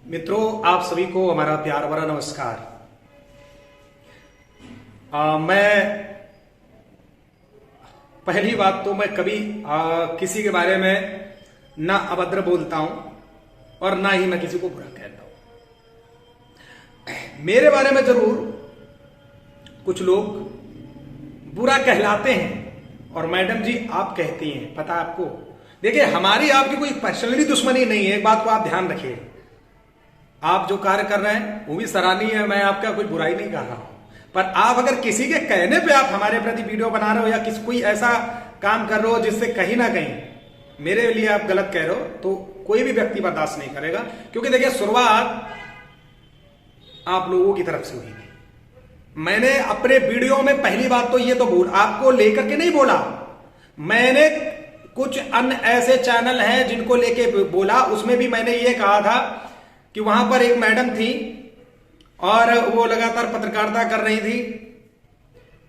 मित्रों, आप सभी को हमारा प्यार भरा नमस्कार। मैं पहली बात तो मैं कभी किसी के बारे में ना अभद्र बोलता हूं और ना ही मैं किसी को बुरा कहता हूं। मेरे बारे में जरूर कुछ लोग बुरा कहलाते हैं और मैडम जी आप कहती हैं, पता है आपको। देखिए, हमारी आपकी कोई पर्सनली दुश्मनी नहीं है, एक बात को आप ध्यान रखिए। आप जो कार्य कर रहे हैं वो भी सराहनीय है, मैं आपका कोई बुराई नहीं कर रहा हूं, पर आप अगर किसी के कहने पे आप हमारे प्रति वीडियो बना रहे हो या किसी कोई ऐसा काम कर रहे हो जिससे कहीं ना कहीं मेरे लिए आप गलत कह रहे हो, तो कोई भी व्यक्ति बर्दाश्त नहीं करेगा। क्योंकि देखिए, शुरुआत आप लोगों की तरफ से हुई। मैंने अपने वीडियो में पहली बात तो ये तो बोल आपको लेकर के नहीं बोला, मैंने कुछ अन्य ऐसे चैनल हैं जिनको लेके बोला। उसमें भी मैंने ये कहा था कि वहां पर एक मैडम थी और वो लगातार पत्रकारिता कर रही थी।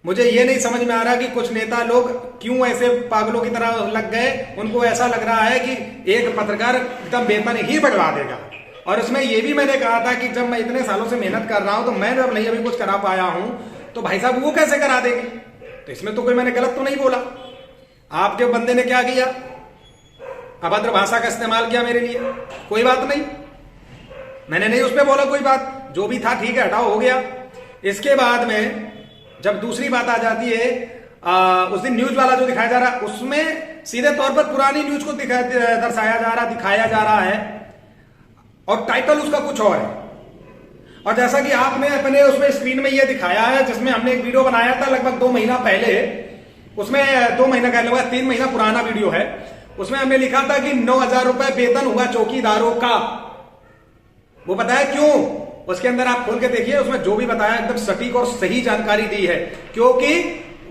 मुझे ये नहीं समझ में आ रहा कि कुछ नेता लोग क्यों ऐसे पागलों की तरह लग गए। उनको ऐसा लग रहा है कि एक पत्रकार एकदम वेतन ही बढ़वा देगा। और उसमें ये भी मैंने कहा था कि जब मैं इतने सालों से मेहनत कर रहा हूं तो मैं जब नहीं अभी कुछ करा पाया हूं तो भाई साहब वो कैसे करा देंगे। तो इसमें तो कोई मैंने गलत तो नहीं बोला। आपके बंदे ने क्या किया, अभद्र भाषा का इस्तेमाल किया मेरे लिए, कोई बात नहीं, मैंने नहीं उस पर बोला कोई बात, जो भी था ठीक है, हटाओ, हो गया। इसके बाद में जब दूसरी बात आ जाती है, उस दिन न्यूज वाला जो दिखाया जा रहा है उसमें सीधे तौर पर पुरानी न्यूज को दर्शाया जा रहा, दिखाया जा रहा है और टाइटल उसका कुछ और है। और जैसा कि आपने अपने उसमें स्क्रीन में यह दिखाया है, जिसमें हमने एक वीडियो बनाया था लगभग 2 महीना पहले, उसमें 2 महीना कह लो, 3 महीना पुराना वीडियो है। उसमें हमने लिखा था कि 9,000 रुपए वेतन हुआ चौकीदारों का। वो बताया क्यों, उसके अंदर आप खोल के देखिए, उसमें जो भी बताया एकदम सटीक और सही जानकारी दी है, क्योंकि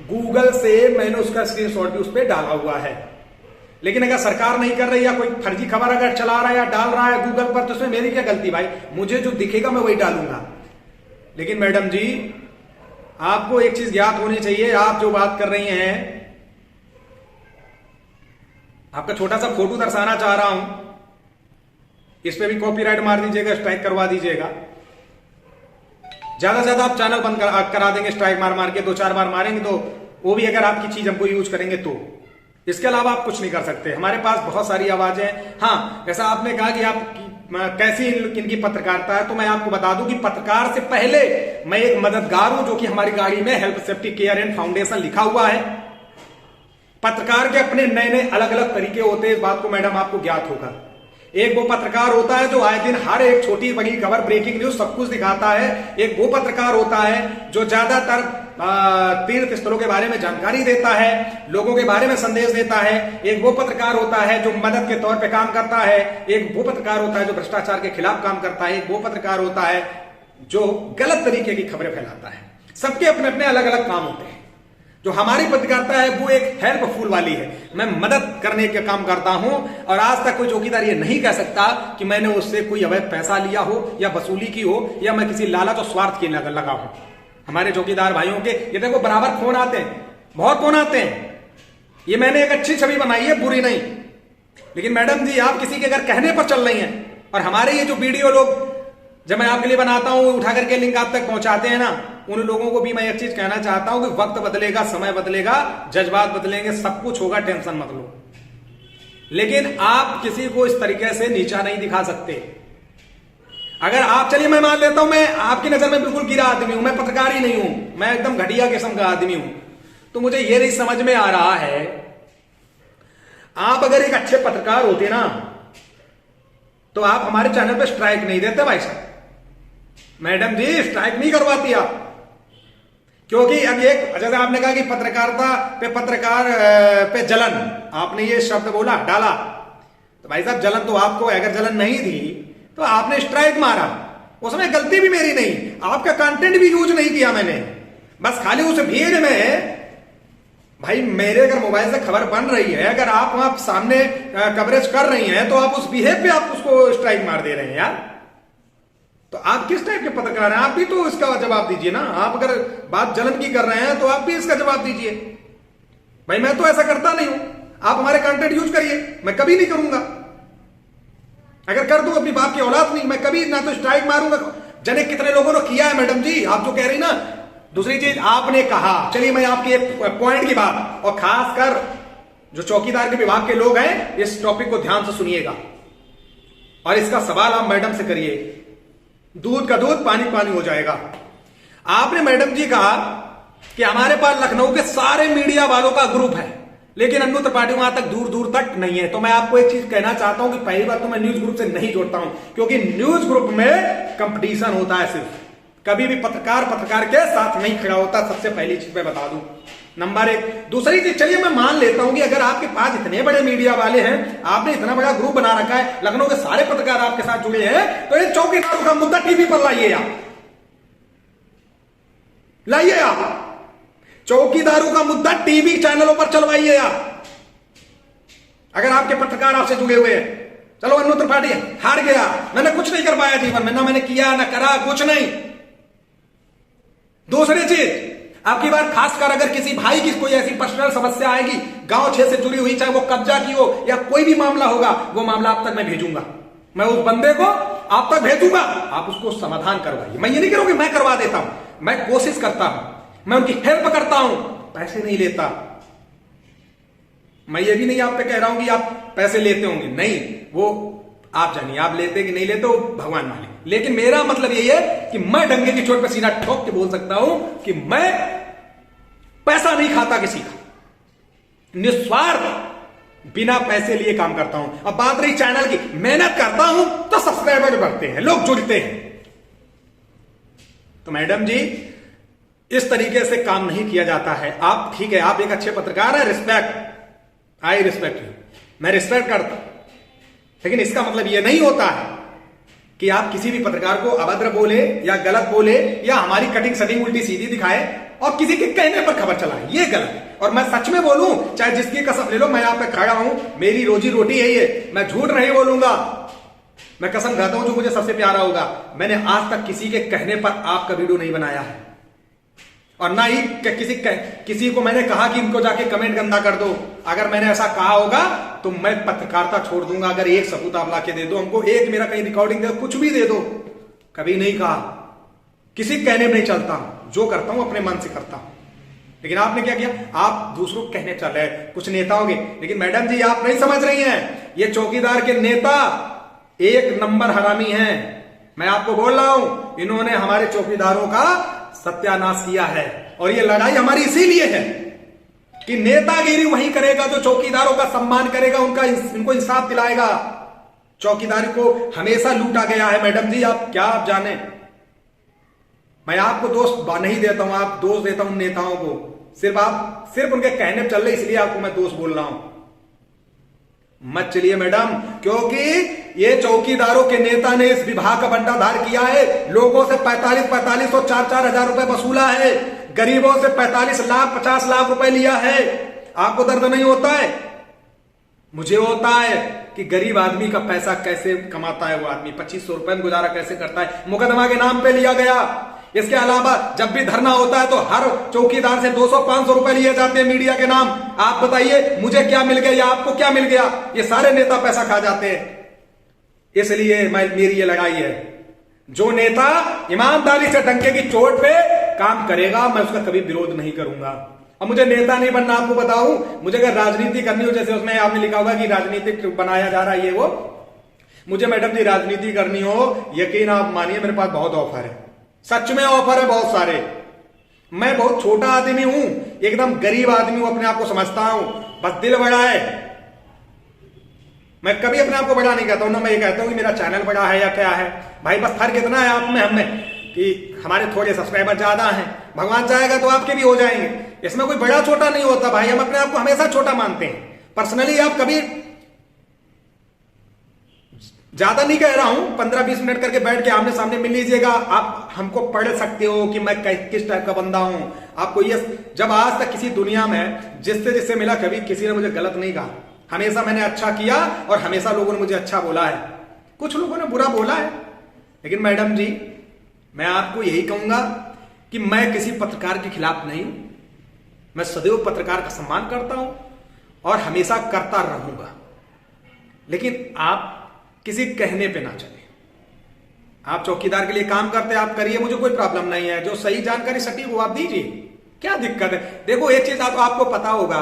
गूगल से मैंने उसका स्क्रीनशॉट भी उस पर डाला हुआ है। लेकिन अगर सरकार नहीं कर रही या कोई फर्जी खबर अगर चला रहा है या डाल रहा है गूगल पर, तो उसमें मेरी क्या गलती भाई, मुझे जो दिखेगा मैं वही डालूंगा। लेकिन मैडम जी, आपको एक चीज ज्ञात होनी चाहिए, आप जो बात कर रही हैं, आपका छोटा सा फोटो दर्शाना चाह रहा हूं, इस पे भी कॉपीराइट मार दीजिएगा, स्ट्राइक करवा दीजिएगा। ज्यादा से ज्यादा आप चैनल बंद करा देंगे, स्ट्राइक मार मार के 2-4 बार मारेंगे तो वो भी अगर आपकी चीज हमको यूज करेंगे तो। इसके अलावा आप कुछ नहीं कर सकते। हमारे पास बहुत सारी आवाजें हैं। हाँ, जैसा आपने कहा कि आप कैसी इनकी पत्रकारिता है, तो मैं आपको बता दूं कि पत्रकार से पहले मैं एक मददगार हूं, जो कि हमारी गाड़ी में help safety care and foundation लिखा हुआ है। पत्रकार के अपने नए नए अलग अलग तरीके होते हैं, इस बात को मैडम आपको ज्ञात होगा। एक वो पत्रकार होता है जो आए दिन हर एक छोटी बड़ी खबर, ब्रेकिंग न्यूज सब कुछ दिखाता है। एक वो पत्रकार होता है जो ज्यादातर तीर्थ स्थलों के बारे में जानकारी देता है, लोगों के बारे में संदेश देता है। एक वो पत्रकार होता है जो मदद के तौर पे काम करता है। एक वो पत्रकार होता है जो भ्रष्टाचार के खिलाफ काम करता है। एक वो पत्रकार होता है जो गलत तरीके की खबरें फैलाता है। सबके अपने अपने अलग अलग काम होते हैं। जो हमारी पत्रकारिता है वो एक हेल्पफुल वाली है, मैं मदद करने का काम करता हूं। और आज तक कोई चौकीदार ये नहीं कह सकता कि मैंने उससे कोई अवैध पैसा लिया हो या वसूली की हो या मैं किसी लालच और स्वार्थ के लगा हूं। हमारे चौकीदार भाइयों के ये देखो बराबर फोन आते हैं, बहुत फोन आते हैं। ये मैंने एक अच्छी छवि बनाई है, बुरी नहीं। लेकिन मैडम जी, आप किसी के अगर कहने पर चल रही हैं और हमारे ये जो वीडियो लोग जब मैं आपके लिए बनाता हूं उठा करके लिंक आप तक पहुंचाते हैं ना, उन लोगों को भी मैं एक चीज कहना चाहता हूं कि वक्त बदलेगा, समय बदलेगा, जज्बात बदलेंगे, सब कुछ होगा, टेंशन मत लो। लेकिन आप किसी को इस तरीके से नीचा नहीं दिखा सकते। अगर आप, चलिए मैं मान लेता हूं मैं आपकी नजर में बिल्कुल गिरा आदमी हूं, मैं पत्रकार ही नहीं हूं, मैं एकदम घटिया किस्म का आदमी हूं, तो मुझे यह नहीं समझ में आ रहा है, आप अगर एक अच्छे पत्रकार होते ना तो आप हमारे चैनल पे स्ट्राइक नहीं देते भाई साहब। मैडम जी, स्ट्राइक नहीं करवाती आप, क्योंकि अब एक, जैसे आपने कहा कि पत्रकारिता पे, पत्रकार पे जलन, आपने ये शब्द बोला, डाला, तो भाई साहब जलन तो आपको, अगर जलन नहीं थी तो आपने स्ट्राइक मारा, उसमें गलती भी मेरी नहीं, आपका कंटेंट भी यूज नहीं किया मैंने, बस खाली उस भीड़ में। भाई मेरे अगर मोबाइल से खबर बन रही है, अगर आप वहां सामने कवरेज कर रही हैं, तो आप उस बिहेव पे आप उसको स्ट्राइक मार दे रहे हैं यार। तो आप किस टाइप के पत्रकार हैं? आप भी तो इसका जवाब दीजिए ना। आप अगर बात जलन की कर रहे हैं तो आप भी इसका जवाब दीजिए। भाई मैं तो ऐसा करता नहीं हूं, आप हमारे कंटेंट यूज करिए, मैं कभी नहीं करूंगा। अगर कर दूं अपनी बाप की औलाद नहीं, मैं कभी ना तो स्ट्राइक मारूंगा। जने कितने लोगों ने किया है मैडम जी, आप जो कह रही ना। दूसरी चीज आपने कहा, चलिए मैं आपकी एक पॉइंट की बात, और खासकर जो चौकीदार के विभाग के लोग हैं, इस टॉपिक को ध्यान से सुनिएगा और इसका सवाल आप मैडम से करिए। दूध का दूध पानी पानी हो जाएगा। आपने मैडम जी कहा कि हमारे पास लखनऊ के सारे मीडिया वालों का ग्रुप है, लेकिन अन्नू त्रिपाठी वहां तक दूर दूर तक नहीं है। तो मैं आपको एक चीज कहना चाहता हूं कि पहली बात तो मैं न्यूज ग्रुप से नहीं जोड़ता हूं, क्योंकि न्यूज ग्रुप में कंपटीशन होता है सिर्फ, कभी भी पत्रकार के साथ नहीं खड़ा होता। सबसे पहली चीज मैं बता दूं, नंबर एक। दूसरी चीज, चलिए मैं मान लेता हूं कि अगर आपके पास इतने बड़े मीडिया वाले हैं, आपने इतना बड़ा ग्रुप बना रखा है, लखनऊ के सारे पत्रकार आपके साथ जुड़े हैं, तो ये चौकीदारों का मुद्दा टीवी पर लाइए आप चौकीदारों का मुद्दा टीवी चैनलों पर चलवाइए आप, अगर आपके पत्रकार आपसे जुड़े हुए हैं। चलो अन्नू त्रिपाठी हार गया, मैंने कुछ नहीं कर पाया जीवन में, ना मैंने किया ना करा, कुछ नहीं। दूसरी चीज, आपकी बात खासकर अगर किसी भाई की कोई ऐसी पर्सनल समस्या आएगी, गांव क्षेत्र से जुड़ी हुई, चाहे वो कब्जा की हो या कोई भी मामला होगा, वो मामला आप तक मैं भेजूंगा, मैं उस बंदे को आप तक भेजूंगा, आप उसको समाधान करवाइए। मैं ये नहीं करूंगी मैं करवा देता हूं, मैं कोशिश करता हूं, मैं उनकी हेल्प करता हूं, पैसे नहीं लेता। मैं ये भी नहीं आप पे कह रहा हूं कि आप पैसे लेते होंगे, नहीं, वो आप जानिए, आप लेते कि नहीं लेते हो भगवान मालिक। लेकिन मेरा मतलब यही है कि मैं डंगे की चोट पे सीना ठोक के बोल सकता हूं कि मैं पैसा नहीं खाता किसी का, निस्वार्थ बिना पैसे लिए काम करता हूं। अब बात रही चैनल की, मेहनत करता हूं तो सब्सक्राइबर बढ़ते हैं, लोग जुड़ते हैं। तो मैडम जी, इस तरीके से काम नहीं किया जाता है। आप ठीक है, आप एक अच्छे पत्रकार हैं, रिस्पेक्ट, आई रिस्पेक्ट यू, मैं रिस्पेक्ट करता हूं, लेकिन इसका मतलब यह नहीं होता है कि आप किसी भी पत्रकार को अभद्र बोले या गलत बोले या हमारी कटिंग सटिंग उल्टी सीधी दिखाए और किसी के कहने पर खबर चलाए, ये गलत है। और मैं सच में बोलूं, चाहे जिसकी कसम ले लो, मैं यहां पे खड़ा हूं, मेरी रोजी रोटी यही है, मैं झूठ नहीं बोलूंगा, मैं कसम खाता हूं जो मुझे सबसे प्यारा होगा। मैंने आज तक किसी के कहने पर आपका वीडियो नहीं बनाया है, और ना ही किसी को मैंने कहा कि इनको जाके कमेंट गंदा कर दो। अगर मैंने ऐसा कहा होगा तो मैं पत्रकारिता छोड़ दूंगा। अगर एक सबूत आप लाके दे दो हमको, एक मेरा कहीं रिकॉर्डिंग दे दो, कुछ भी दे दो, कभी नहीं कहा, किसी कहने में नहीं चलता, जो करता हूं अपने मन से करता हूं। लेकिन आपने क्या किया, आप दूसरों को कहने चले कुछ नेताओं के। लेकिन मैडम जी, आप नहीं समझ रही हैं, ये चौकीदार के नेता एक नंबर हरामी हैं। मैं आपको बोल रहा हूं, इन्होंने हमारे चौकीदारों का सत्यानाश किया है, और ये लड़ाई हमारी इसीलिए है कि नेतागिरी वही करेगा जो चौकीदारों का सम्मान करेगा, उनको इंसाफ दिलाएगा। चौकीदारी को हमेशा लूटा गया है मैडम जी, आप क्या आप जाने। मैं आपको दोष नहीं देता हूं, आप दोष देता हूं नेताओं को, सिर्फ उनके कहने पर चल रहे, इसलिए आपको मैं दोष बोल रहा हूं। मत चलिए मैडम, क्योंकि ये चौकीदारों के नेता ने इस विभाग का बंटाधार किया है, लोगों से 45 और 4 हजार रुपए वसूला है, गरीबों से 45 लाख 50 लाख रुपए लिया है। आपको दर्द नहीं होता है? मुझे होता है कि गरीब आदमी का पैसा कैसे कमाता है वो आदमी, 2500 रुपए में गुजारा कैसे करता है, मुकदमा के नाम पे लिया गया। इसके अलावा जब भी धरना होता है तो हर चौकीदार से 200-500 रुपए लिए जाते हैं मीडिया के नाम। आप बताइए मुझे क्या मिल गया या आपको क्या मिल गया? ये सारे नेता पैसा खा जाते हैं। इसलिए मेरी ये लड़ाई है, जो नेता ईमानदारी से डंके की चोट पे काम करेगा मैं उसका कभी विरोध नहीं करूंगा। अब मुझे नेता नहीं बनना, आपको बताऊं, मुझे अगर राजनीति करनी हो, जैसे उसमें आपने लिखा होगा कि राजनीतिक बनाया जा रहा है ये वो, मुझे मैडम जी राजनीति करनी हो, यकीन आप मानिए मेरे पास बहुत ऑफर है, सच में ऑफर है बहुत सारे। मैं बहुत छोटा आदमी हूं, एकदम गरीब आदमी हूं, अपने आप को समझता हूं, बस दिल बड़ा है। मैं कभी अपने आप को बड़ा नहीं कहता हूं, ना मैं ये कहता हूं कि मेरा चैनल बड़ा है या क्या है। भाई बस फर्क इतना है आप में हम में कि हमारे थोड़े सब्सक्राइबर ज्यादा हैं, भगवान चाहेगा तो आपके भी हो जाएंगे। इसमें कोई बड़ा छोटा नहीं होता भाई, हम अपने आप को हमेशा छोटा मानते हैं। पर्सनली आप कभी, ज्यादा नहीं कह रहा हूं, 15-20 मिनट करके बैठ के आमने सामने मिल लीजिएगा, आप हमको पढ़ सकते हो कि मैं किस टाइप का बंदा हूं। आपको ये, जब आज तक किसी दुनिया में जिससे मिला, कभी किसी ने मुझे गलत नहीं कहा, हमेशा मैंने अच्छा किया और हमेशा लोगों ने मुझे अच्छा बोला है। कुछ लोगों ने बुरा बोला है, लेकिन मैडम जी मैं आपको यही कहूंगा कि मैं किसी पत्रकार के खिलाफ नहीं हूं, मैं सदैव पत्रकार का सम्मान करता हूं और हमेशा करता रहूंगा। लेकिन आप किसी कहने पे ना चले। आप चौकीदार के लिए काम करते हैं, आप करिए, मुझे कोई प्रॉब्लम नहीं है। जो सही जानकारी सटीक वो आप दीजिए, क्या दिक्कत है। देखो एक चीज आपको पता होगा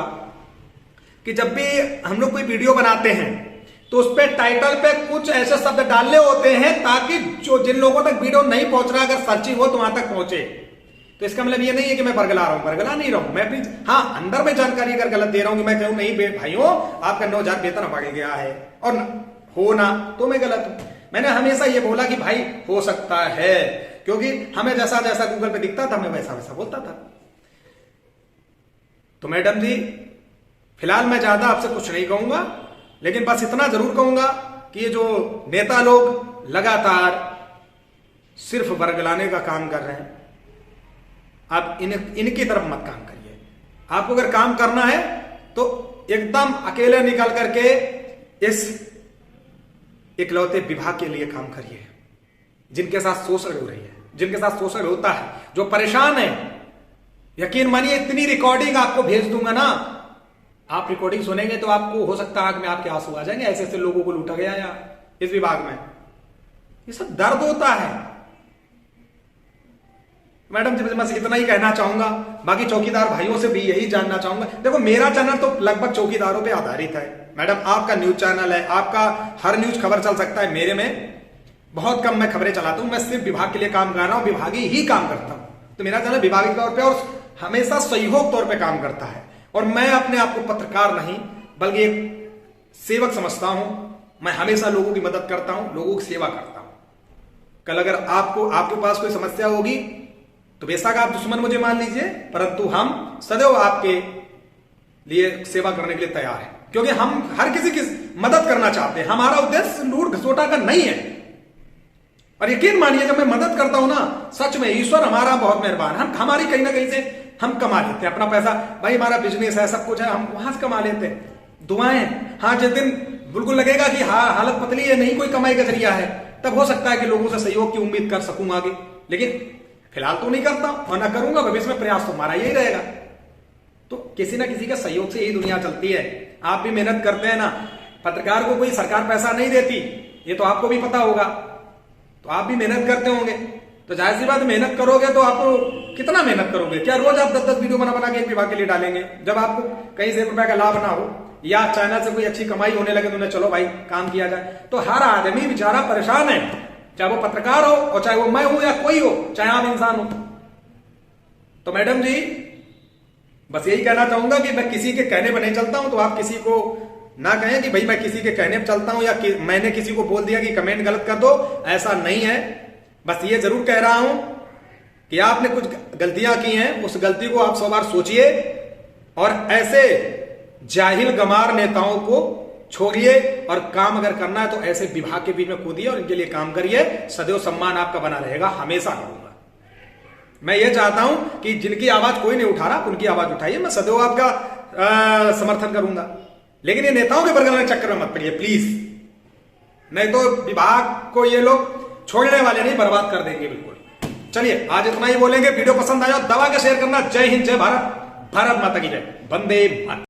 कि जब भी हम लोग कोई वीडियो बनाते हैं तो उस पर टाइटल पे कुछ ऐसे शब्द डालने होते हैं ताकि जो जिन लोगों तक वीडियो नहीं पहुंच रहा, अगर सर्चिंग हो तो वहां तक पहुंचे। तो इसका मतलब ये नहीं है कि मैं बरगला रहा हूं, बरगला नहीं रहा हूं मैं भी। हाँ, अंदर में जानकारी अगर गलत दे रहा हूं कि मैं कहूं नहीं भाइयों आपका 9,000 वेतन बढ़ गया है और हो ना, तो मैं गलत हूं। मैंने हमेशा ये बोला कि भाई हो सकता है, क्योंकि हमें जैसा जैसा गूगल पे दिखता था मैं वैसा वैसा बोलता था। तो मैडम जी फिलहाल मैं ज्यादा आपसे कुछ नहीं कहूंगा, लेकिन बस इतना जरूर कहूंगा कि ये जो नेता लोग लगातार सिर्फ बरगलाने का काम कर रहे हैं, आप इनकी तरफ मत काम करिए। आपको अगर काम करना है तो एकदम अकेले निकल करके इस इकलौते विभाग के लिए काम करिए, जिनके साथ शोषण हो रही है, जिनके साथ शोषण होता है, जो परेशान है। यकीन मानिए इतनी रिकॉर्डिंग आपको भेज दूंगा ना, आप रिकॉर्डिंग सुनेंगे तो आपको हो सकता है आंख में आपके आंसू आ जाएंगे। ऐसे ऐसे लोगों को लूटा गया या इस विभाग में, ये सब दर्द होता है। मैडम जी बस इतना ही कहना चाहूंगा, बाकी चौकीदार भाइयों से भी यही जानना चाहूंगा। देखो मेरा चैनल तो लगभग चौकीदारों पे आधारित है। मैडम आपका न्यूज चैनल है, आपका हर न्यूज खबर चल सकता है, मेरे में बहुत कम मैं खबरें चलाता हूं। मैं सिर्फ विभाग के लिए काम कर रहा हूं, विभागीय ही काम करता हूं। तो मेरा चैनल विभागीय तौर पर और हमेशा सहयोग तौर पर काम करता है। और मैं अपने आप को पत्रकार नहीं बल्कि एक सेवक समझता हूं। मैं हमेशा लोगों की मदद करता हूं, लोगों की सेवा करता हूं। कल अगर आपके पास कोई समस्या होगी तो बेशक आप दुश्मन मुझे मान लीजिए, परंतु हम सदैव आपके लिए सेवा करने के लिए तैयार हैं, क्योंकि हम हर किसी की मदद करना चाहते हैं। हमारा उद्देश्य लूट घसोटा का नहीं है। और यकीन मानिए जब मैं मदद करता हूं ना, सच में ईश्वर हमारा बहुत मेहरबान। हम हमारी कहीं ना कहीं से हम कमा लेते हैं अपना पैसा। भाई हमारा बिजनेस है, सब कुछ है, हम वहां से कमा लेते हैं। दुआएं, हाँ जिस दिन बिल्कुल लगेगा कि हाँ हालत पतली है, नहीं कोई कमाई का जरिया है, तब हो सकता है कि लोगों से सहयोग की उम्मीद कर सकूं आगे। लेकिन फिलहाल तो नहीं करता और ना करूंगा, भविष्य में प्रयास तो हमारा यही रहेगा। तो किसी ना किसी के सहयोग से यही दुनिया चलती है। आप भी मेहनत करते हैं ना, पत्रकार को कोई सरकार पैसा नहीं देती, ये तो आपको भी पता होगा। तो आप भी मेहनत करते होंगे, तो जाहिर सी बात मेहनत करोगे तो आप कितना मेहनत करोगे? क्या रोज आप 10-10 वीडियो बना के एक विभाग के लिए डालेंगे? जब आपको कहीं से रुपए का लाभ ना हो या चैनल से कोई अच्छी कमाई होने लगे तो चलो भाई काम किया जाए। तो हर आदमी बेचारा परेशान है, चाहे वो पत्रकार हो और चाहे वो मैं हूं या कोई हो, चाहे आम इंसान हो। तो मैडम जी बस यही कहना चाहूंगा कि मैं किसी के कहने पर नहीं चलता हूं, तो आप किसी को ना कहें कि भाई मैं किसी के कहने पर चलता हूं या मैंने किसी को बोल दिया कि कमेंट गलत कर दो, ऐसा नहीं है। बस ये जरूर कह रहा हूं कि आपने कुछ गलतियां की हैं, उस गलती को आप 100 बार सोचिए और ऐसे जाहिल गमार नेताओं को छोड़िए और काम अगर करना है तो ऐसे विभाग के बीच में कूदिए और इनके लिए काम करिए। सदैव सम्मान आपका बना रहेगा, हमेशा करूंगा। मैं ये चाहता हूं कि जिनकी आवाज कोई नहीं उठा रहा उनकी आवाज उठाइए, मैं सदैव आपका समर्थन करूंगा। लेकिन ये नेताओं के बरगलाने चक्कर में मत पड़िए प्लीज, नहीं तो विभाग को ये लोग छोड़ने वाले नहीं, बर्बाद कर देंगे बिल्कुल। चलिए आज इतना ही बोलेंगे। वीडियो पसंद आया दबा के शेयर करना। जय हिंद, जय भारत, भारत माता की जय, वंदे मातरम।